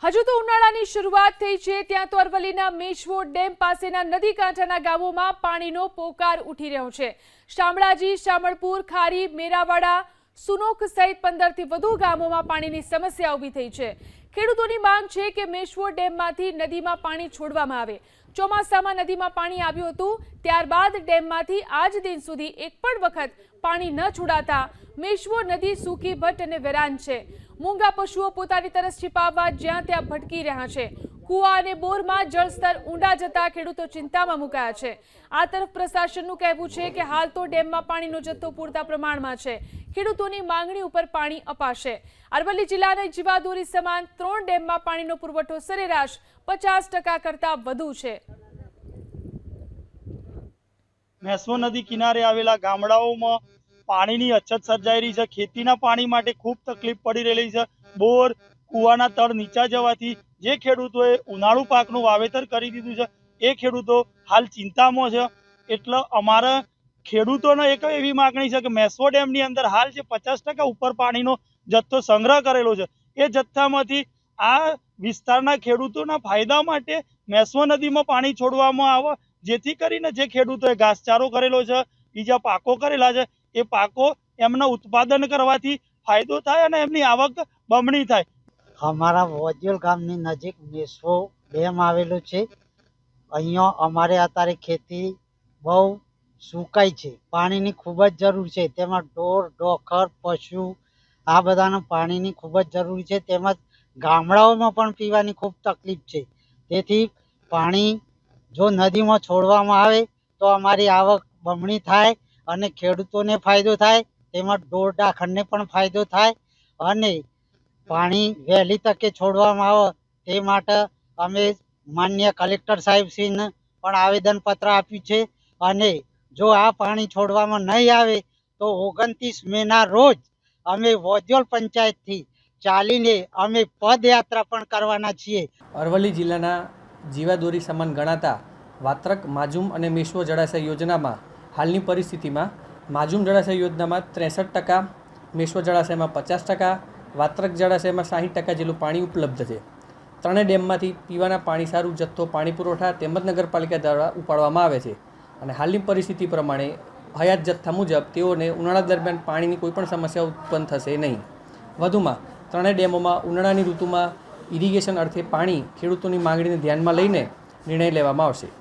હજુ તો ઉનાળાની શરૂઆત થઈ છે ત્યાં તો અરવલ્લીના મેશ્વો ડેમ પાસેના નદી કાંઠાના ગામોમાં પાણીનો પોકાર ઉઠી રહ્યો છે। શામળાજી, શામળપુર, ખારી, મેરાવાડા, સુનોક સહિત 15થી વધુ ગામોમાં પાણીની સમસ્યા ઊભી થઈ છે। ખેડૂતોની માંગ છે કે મેશ્વો ડેમમાંથી નદીમાં પાણી છોડવામાં આવે। ચોમાસામાં નદીમાં પાણી આવ્યું હતું, ત્યારબાદ ડેમમાંથી આજ દિન સુધી એક પણ વખત પાણી ન છોડાતા મેશ્વો નદી સૂકી, ભટ્ટ અને વેરાન છે। મૂંગા પશુઓ પોતાની તરસ छिपाવવા જ્યાં ત્યાં ભટકી રહ્યા છે। કુવા અને બોરમાં જળસ્તર ઊંડા જતા ખેડૂતો ચિંતામાં મુકાયા છે। આ તરફ પ્રશાસનનું કહેવું છે કે હાલ તો ડેમમાં પાણીનો જથ્થો પૂરતા પ્રમાણમાં છે। ખેડૂતોની માંગણી ઉપર પાણી અપાશે। અરવલ્લી જિલ્લાના જીવાદોરી સમાન 3 ડેમમાં પાણીનો પુરવઠો સરેરાશ 50% કરતાં વધુ છે। મેશ્વો નદી કિનારે આવેલા ગામડાઓમાં પાણીની અછત સર્જાઈ રહી છે। ખેતીના પાણી માટે ખૂબ તકલીફ પડી રહેલી છે। બોર, કુવાના તળ નીચા જવાથી જે ખેડૂતોએ ઉનાળુ પાકનું વાવેતર કરી દીધું છે એ ખેડૂતો હાલ ચિંતામાં છે। એટલે અમારા ખેડૂતોને એક એવી માગણી છે કે મેશ્વો ડેમની અંદર હાલ જે 50% ઉપર પાણીનો જથ્થો સંગ્રહ કરેલો છે એ જથ્થામાંથી આ વિસ્તારના ખેડૂતોના ફાયદા માટે મેશ્વો નદીમાં પાણી છોડવામાં આવે, જેથી કરીને જે ખેડૂતોએ ઘાસચારો કરેલો છે, બીજા પાકો કરેલા છે એ પાકો એમના ઉત્પાદન કરવાથી ફાયદો થાય અને એમની આવક બમણી થાય। અમારા વોજ્યોલ ગામની નજીક મેશ્વો ડેમ આવેલો છે। અહીંયા અમારે અત્યારે ખેતી બહુ સુકાઈ છે, પાણીની ખૂબ જ જરૂર છે। તેમાં ઢોર, ઢોખર, પશુ આ બધાને પાણીની ખૂબ જ જરૂર છે। તેમજ ગામડાઓમાં પણ પીવાની ખૂબ તકલીફ છે। તેથી પાણી જો નદીમાં છોડવામાં આવે તો અમારી આવક બમણી થાય અને ખેડૂતોને ફાયદો થાય, તેમજ ઢોર ઢાખરને પણ ફાયદો થાય અને પાણી વહેલી તકે છોડવામાં આવે તે માટે અમે માન્ય કલેક્ટર સાહેબશ્રીને પણ આવેદનપત્ર આપ્યું છે। અને જો આ પાણી છોડવામાં નહીં આવે તો 29 મેના રોજ અમે વોજ્યોલ પંચાયતથી ચાલીને અમે પદયાત્રા પણ કરવાના છીએ। અરવલ્લી જિલ્લાના જીવાદોરી સમાન ગણાતા વાત્રક, માજુમ અને મેશ્વો જળાશય યોજનામાં હાલની પરિસ્થિતિમાં માજુમ જળાશય યોજનામાં 63%, મેશ્વો જળાશયમાં 50%, વાત્રક જળાશયમાં 60% જેટલું પાણી ઉપલબ્ધ છે। ત્રણેય ડેમમાંથી પીવાના પાણી સારું જથ્થો પાણી પુરવઠા તેમજ નગરપાલિકા દ્વારા ઉપાડવામાં આવે છે અને હાલની પરિસ્થિતિ પ્રમાણે હયાત જથ્થા મુજબ તેઓને ઉનાળા દરમિયાન પાણીની કોઈપણ સમસ્યા ઉત્પન્ન થશે નહીં। વધુમાં ત્રણેય ડેમોમાં ઉનાળાની ઋતુમાં ઇરિગેશન અર્થે પાણી ખેડૂતોની માંગણીને ધ્યાનમાં લઈને નિર્ણય લેવામાં આવશે।